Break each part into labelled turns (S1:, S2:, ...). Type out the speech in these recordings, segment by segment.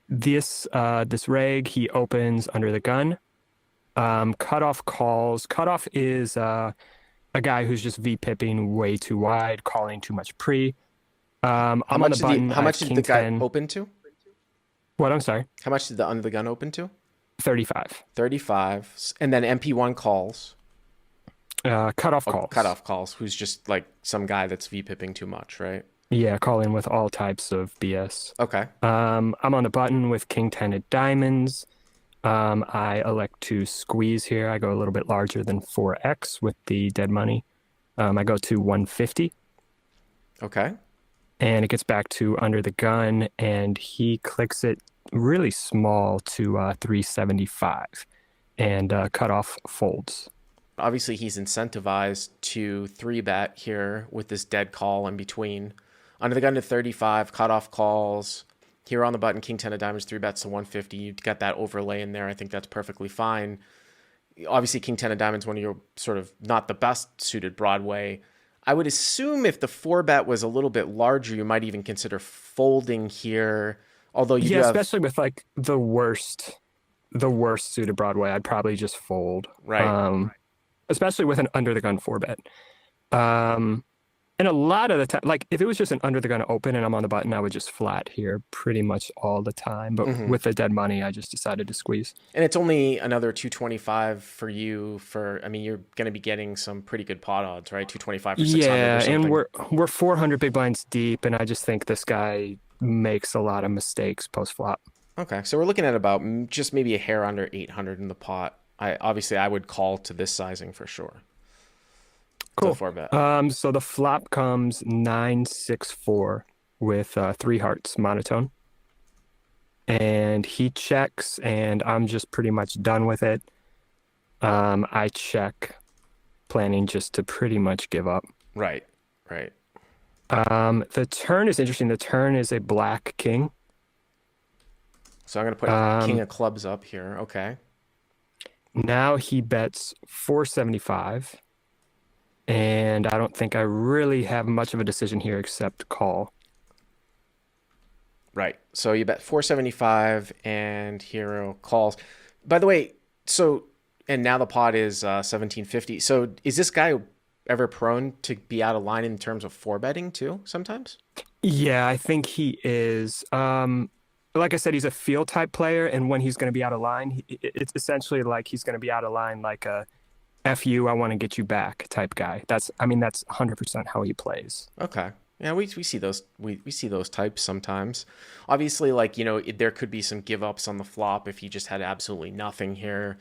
S1: This reg, he opens under the gun. Cutoff calls. Cutoff is a guy who's just V-pipping way too wide, calling too much pre.
S2: How
S1: I'm on the
S2: much did
S1: button.
S2: how
S1: I have
S2: much did the
S1: king
S2: guy
S1: 10.
S2: open to?
S1: What? I'm sorry.
S2: How much did the under the gun open to?
S1: 35.
S2: 35. And then MP1 calls.
S1: Cutoff
S2: Oh,
S1: calls.
S2: cutoff calls. Who's just like some guy that's V-pipping too much, right?
S1: Yeah, calling with all types of BS.
S2: Okay.
S1: I'm on the button with king 10 of diamonds. I elect to squeeze here. I go a little bit larger than 4x with the dead money. I go to 150.
S2: Okay.
S1: And it gets back to under the gun, and he clicks it really small to 375, and cutoff folds.
S2: Obviously, he's incentivized to 3-bet here with this dead call in between. Under the gun to 35, cutoff calls. Here on the button, king 10 of diamonds, 3-bets to 150. You've got that overlay in there. I think that's perfectly fine. Obviously, king 10 of diamonds, one of your sort of not the best suited Broadway. I would assume if the 4-bet was a little bit larger, you might even consider folding here. Although you
S1: Yeah,
S2: do have,
S1: especially with like the worst suited Broadway, I'd probably just fold.
S2: right.
S1: Especially with an under the gun 4-bet. And a lot of the time, like if it was just an under the gun open and I'm on the button, I would just flat here pretty much all the time. But
S2: Mm-hmm.
S1: with the dead money, I just decided to squeeze.
S2: And it's only another 225 for you for, I mean, you're going to be getting some pretty good pot odds, right? 225 for 600 or
S1: Yeah, and
S2: something.
S1: we're 400 big blinds deep, and I just think this guy makes a lot of mistakes post flop.
S2: Okay. So we're looking at about just maybe a hair under 800 in the pot. I would call to this sizing for sure. To the
S1: Cool.
S2: 4-bet.
S1: So the flop comes 964 with three hearts monotone, and he checks, and I'm just pretty much done with it. I check, planning just to pretty much give up.
S2: Right. Right.
S1: The turn is interesting. The turn is a black king.
S2: So I'm going to put king of clubs up here. Okay.
S1: Now he bets 475. And I don't think I really have much of a decision here except call.
S2: Right. So you bet 475 and hero calls. By the way, so, and now the pot is 1750. So is this guy ever prone to be out of line in terms of 4-betting too sometimes?
S1: Yeah, I think he is. Like I said, he's a field type player, and when he's going to be out of line, it's essentially like he's going to be out of line like a F you, I want to get you back type guy. That's 100% how he plays.
S2: Okay. Yeah, we see those we see those types sometimes. Obviously, like, there could be some give ups on the flop if he just had absolutely nothing here.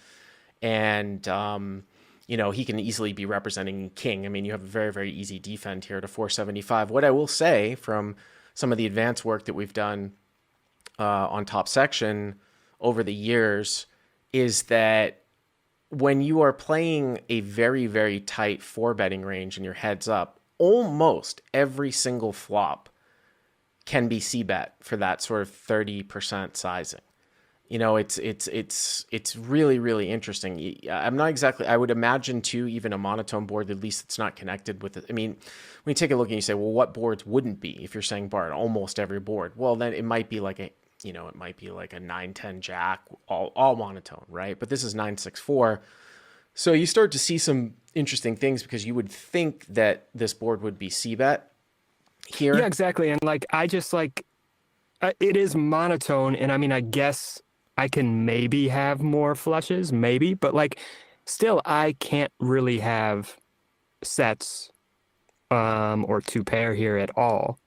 S2: And he can easily be representing king. I mean, you have a very, very easy defend here to 475. What I will say from some of the advanced work that we've done on top section over the years is that when you are playing a very, very tight 4-betting range and your heads up, almost every single flop can be c-bet for that sort of 30% sizing. It's really, really interesting. I'm not exactly, I would imagine too, even a monotone board, at least it's not connected with it. I mean, when you take a look and you say, well, what boards wouldn't be? If you're saying Bart, almost every board, well, then it might be like a 9-10 jack, all monotone, right? But this is 9-6-4. So you start to see some interesting things because you would think that this board would be c-bet here.
S1: Yeah, exactly. And like, I just like, it is monotone. And I mean, I guess I can maybe have more flushes, maybe, but like, still, I can't really have sets or two pair here at all,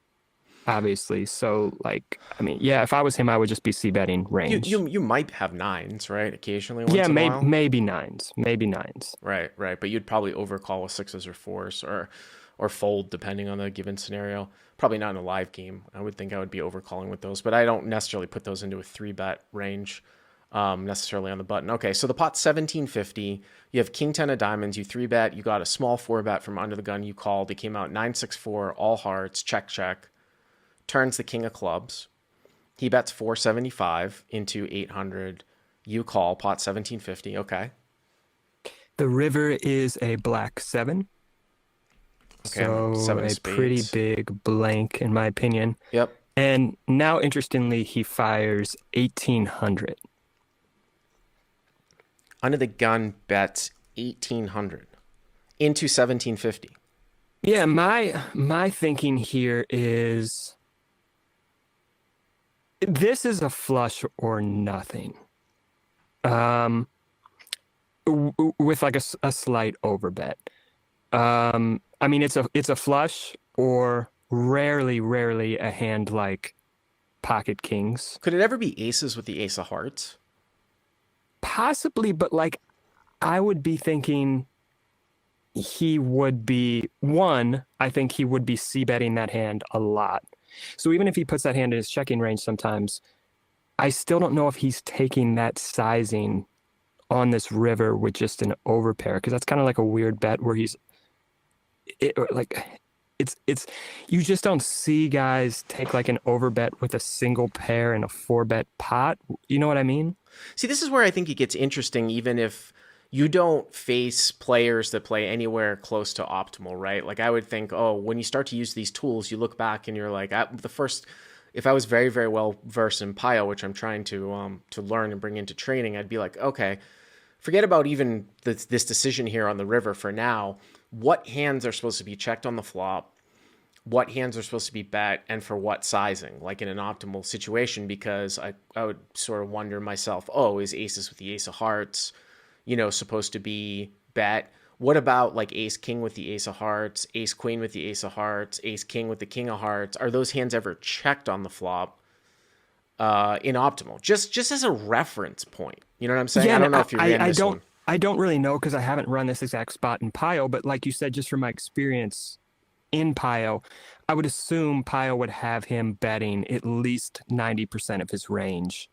S1: obviously. So like, I mean, yeah, if I was him, I would just be c-betting range.
S2: You might have nines, right? Occasionally, once
S1: Yeah,
S2: in a while.
S1: maybe nines, maybe nines.
S2: Right. But you'd probably overcall with sixes or fours or fold depending on the given scenario. Probably not in a live game. I would think I would be overcalling with those, but I don't necessarily put those into a 3-bet range necessarily on the button. Okay, so the pot's 1750. You have king 10 of diamonds. You 3-bet. You got a small 4-bet from under the gun. You called. It came out 9-6-4, all hearts, check. Turns the king of clubs. He bets 475 into 800. You call, pot 1750. Okay.
S1: The river is a black 7.
S2: Okay,
S1: So
S2: seven of
S1: a
S2: spades.
S1: pretty big blank in my opinion.
S2: Yep.
S1: And now, interestingly, he fires 1800.
S2: Under the gun bets 1800 into 1750.
S1: Yeah, my thinking here is this is a flush or nothing. Um, with like a slight overbet. I mean it's a flush or rarely a hand like pocket kings.
S2: Could it ever be aces with the ace of hearts?
S1: Possibly, but like I would be thinking he would be one, I think he would be c betting that hand a lot. So even if he puts that hand in his checking range sometimes, I still don't know if he's taking that sizing on this river with just an overpair because that's kind of like a weird bet where like it's you just don't see guys take like an overbet with a single pair and a four bet pot. You know what I mean?
S2: See, this is where I think it gets interesting, even if you don't face players that play anywhere close to optimal, right? Like I would think, oh, when you start to use these tools, you look back and you're like, if I was very, very well versed in Pio, which I'm trying to learn and bring into training, I'd be like, okay, forget about even this decision here on the river for now. What hands are supposed to be checked on the flop? What hands are supposed to be bet, and for what sizing, like in an optimal situation? Because I would sort of wonder myself, oh, is aces with the ace of hearts, supposed to be bet? What about like ace king with the ace of hearts, ace queen with the ace of hearts, ace king with the king of hearts? Are those hands ever checked on the flop in optimal? Just as a reference point. You know what I'm saying?
S1: Yeah,
S2: I don't know if you ran this one.
S1: I don't really know because I haven't run this exact spot in Pio, but like you said, just from my experience in Pio, I would assume Pio would have him betting at least 90% of his range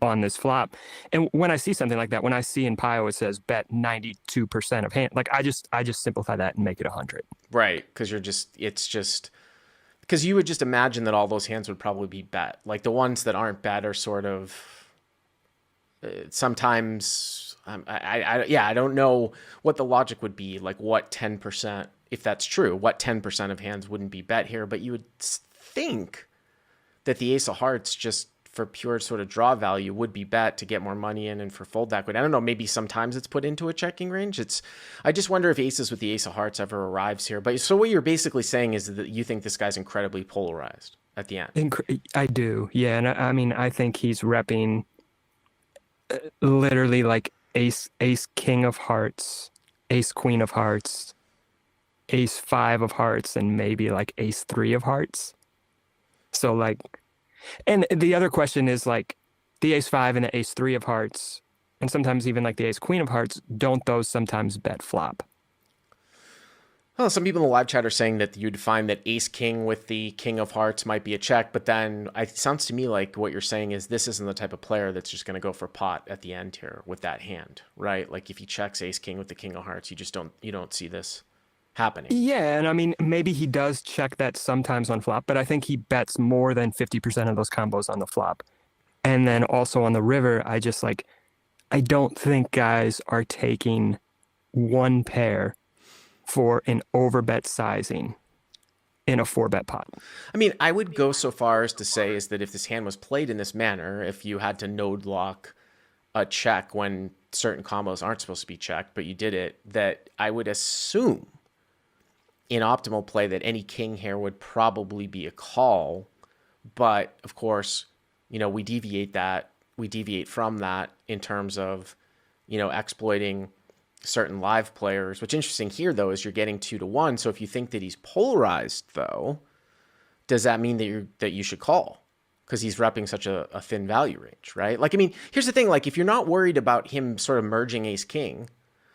S1: on this flop. And when I see something like that, when I see in Pio it says bet 92% of hand, like I just simplify that and make it 100.
S2: Right, because because you would just imagine that all those hands would probably be bet. Like the ones that aren't bet are sort of sometimes I don't know what the logic would be. Like what 10%, if that's true, what 10% of hands wouldn't be bet here? But you would think that the ace of hearts, just for pure sort of draw value, would be bet to get more money in, and for fold equity, I don't know, maybe sometimes it's put into a checking range. I just wonder if aces with the ace of hearts ever arrives here. But so what you're basically saying is that you think this guy's incredibly polarized at the end.
S1: I do. Yeah. And I mean, I think he's repping literally like ace king of hearts, ace queen of hearts, ace five of hearts, and maybe like ace three of hearts. So like, and the other question is like the ace five and the ace three of hearts, and sometimes even like the ace queen of hearts, don't those sometimes bet flop?
S2: Well, some people in the live chat are saying that you'd find that ace king with the king of hearts might be a check, but then it sounds to me like what you're saying is this isn't the type of player that's just going to go for pot at the end here with that hand, right? Like if he checks ace king with the king of hearts, you don't see this happening.
S1: Yeah, and I mean maybe he does check that sometimes on flop, but I think he bets more than 50% of those combos on the flop. And then also on the river, I don't think guys are taking one pair for an overbet sizing in a four bet pot.
S2: I mean, I would go so far as to say is that if this hand was played in this manner, if you had to node lock a check when certain combos aren't supposed to be checked, but you did it, that I would assume in optimal play that any king here would probably be a call. But of course, we deviate from that in terms of, exploiting certain live players. What's interesting here though is you're getting 2-1. So if you think that he's polarized though, does that mean that you should call? Because he's repping such a thin value range, right? Like, I mean, here's the thing, like if you're not worried about him sort of merging ace king,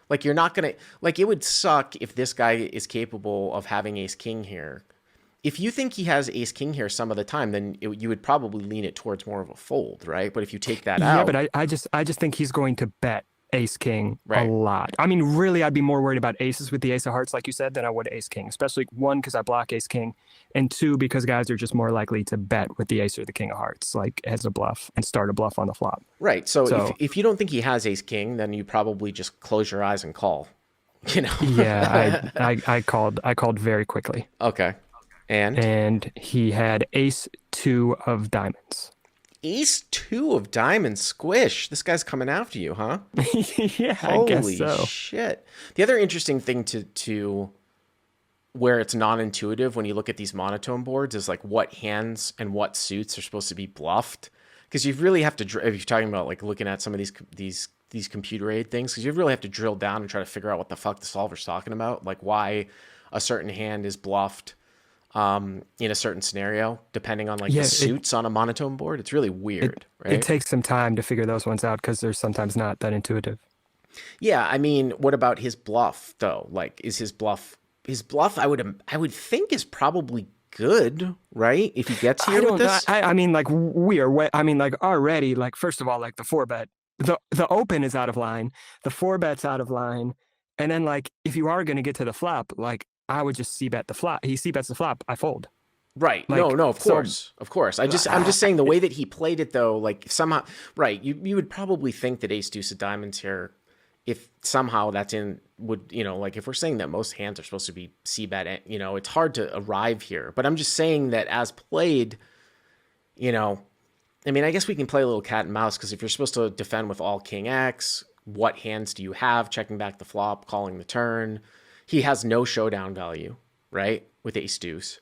S2: like you're not going to, like it would suck if this guy is capable of having ace king here. If you think he has ace king here some of the time, then you would probably lean it towards more of a fold, right? But if you take that out.
S1: Yeah, but I just think he's going to bet ace king a lot. I mean, really, I'd be more worried about aces with the ace of hearts, like you said, than I would ace king, especially one, because I block ace king, and two, because guys are just more likely to bet with the ace or the king of hearts, like as a bluff and start a bluff on the flop.
S2: Right. So if you don't think he has ace king, then you probably just close your eyes and call,
S1: Yeah, I called very quickly.
S2: Okay. And
S1: and he had ace two of diamonds.
S2: ace two of diamonds, squish. This guy's coming after you, huh?
S1: Yeah, I guess
S2: Holy
S1: so.
S2: shit. The other interesting thing to where it's non-intuitive when you look at these monotone boards is like what hands and what suits are supposed to be bluffed, because you really have to if you're talking about like looking at some of these computer aid things, because you really have to drill down and try to figure out what the fuck the solver's talking about, like why a certain hand is bluffed in a certain scenario depending on like the
S1: Yeah,
S2: suits on a monotone board. It's really
S1: it
S2: weird,
S1: it
S2: right?
S1: takes some time to figure those ones out because they're sometimes not that intuitive.
S2: Yeah, I mean, what about his bluff though? Like, is his bluff? I would think is probably good, right? If he gets
S1: I
S2: here with
S1: don't know.
S2: this,
S1: I mean, like we are. I mean, like already. Like first of all, like the four bet, the open is out of line. The four bet's out of line, and then like if you are going to get to the flop, like I would just c bet the flop. He c bets the flop. I fold.
S2: right? No,
S1: Like
S2: no, of
S1: so.
S2: course, of course. I'm just saying the way that he played it though, like somehow, right? You would probably think that ace deuce of diamonds here, if somehow that's in would like if we're saying that most hands are supposed to be c bet, it's hard to arrive here. But I'm just saying that as played, you know, I mean, I guess we can play a little cat and mouse, because if you're supposed to defend with all king X, what hands do you have? Checking back the flop, calling the turn. He has no showdown value, right? With ace deuce.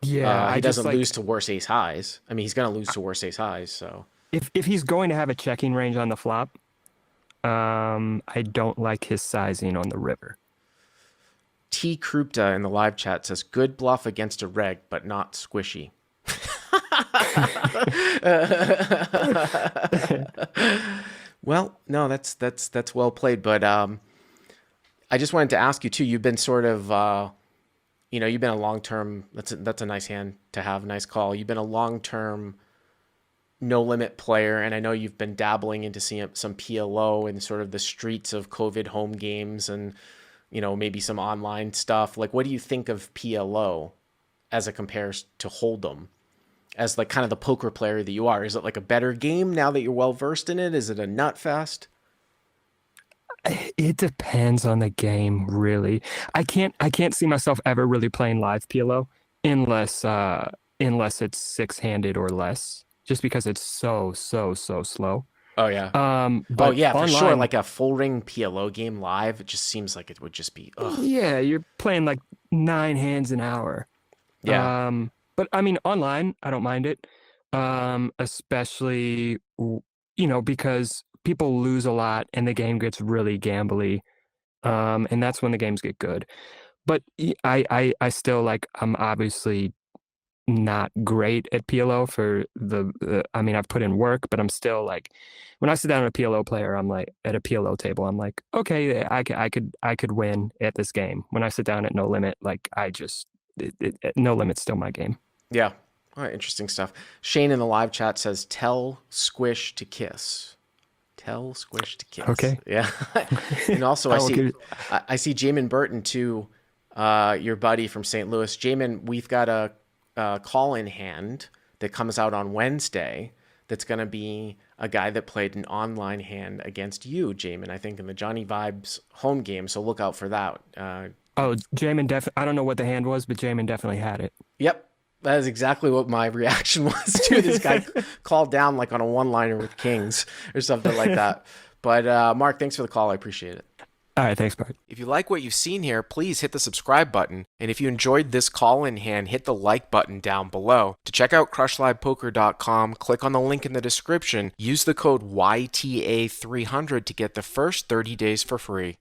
S1: Yeah,
S2: He
S1: I just
S2: doesn't lose
S1: like
S2: to worse ace highs. I mean, he's going to lose to worse ace highs. So
S1: if he's going to have a checking range on the flop, I don't like his sizing on the river.
S2: T. Krupta in the live chat says, good bluff against a reg, but not squishy. Well, no, that's well played. But I just wanted to ask you too. You've been sort of, you've been a long term. That's a nice hand to have. Nice call. You've been a long term no limit player, and I know you've been dabbling into some PLO and sort of the streets of COVID home games, and maybe some online stuff. Like, what do you think of PLO as it compares to Hold'em? As like kind of the poker player that you are, is it like a better game now that you're well versed in it? Is it a nut fest?
S1: It depends on the game, really. I can't see myself ever really playing live PLO unless it's six-handed or less, just because it's so slow.
S2: Oh yeah. Oh
S1: But
S2: yeah, for sure.
S1: online,
S2: Like a full ring PLO game live, it just seems like it would just be ugh.
S1: yeah, you're playing like nine hands an hour.
S2: Yeah.
S1: But I mean, online, I don't mind it. Especially, because people lose a lot and the game gets really gambly. And that's when the games get good. But I still like, I'm obviously not great at PLO for I mean, I've put in work, but I'm still like, when I sit down at a PLO player, I'm like, at a PLO table, I'm like, okay, I could win at this game. When I sit down at No Limit, like No Limit's still my game.
S2: Yeah. All right, interesting stuff. Shane in the live chat says, "Tell Squish to kiss." Tell Squish to kiss.
S1: Okay.
S2: Yeah. And also,
S1: I
S2: I
S1: will
S2: see,
S1: give
S2: I see Jamin Burton too, your buddy from St. Louis. Jamin, we've got a call in hand that comes out on Wednesday. That's going to be a guy that played an online hand against you, Jamin. I think in the Johnny Vibes home game. So look out for that.
S1: Oh, Jamin definitely. I don't know what the hand was, but Jamin definitely had it.
S2: Yep. That is exactly what my reaction was to this guy called down like on a one-liner with kings or something like that. But Mark, thanks for the call. I appreciate it.
S1: All right, thanks, Bart.
S2: If you like what you've seen here, please hit the subscribe button. And if you enjoyed this call-in hand, hit the like button down below. To check out crushlivepoker.com, click on the link in the description. Use the code YTA300 to get the first 30 days for free.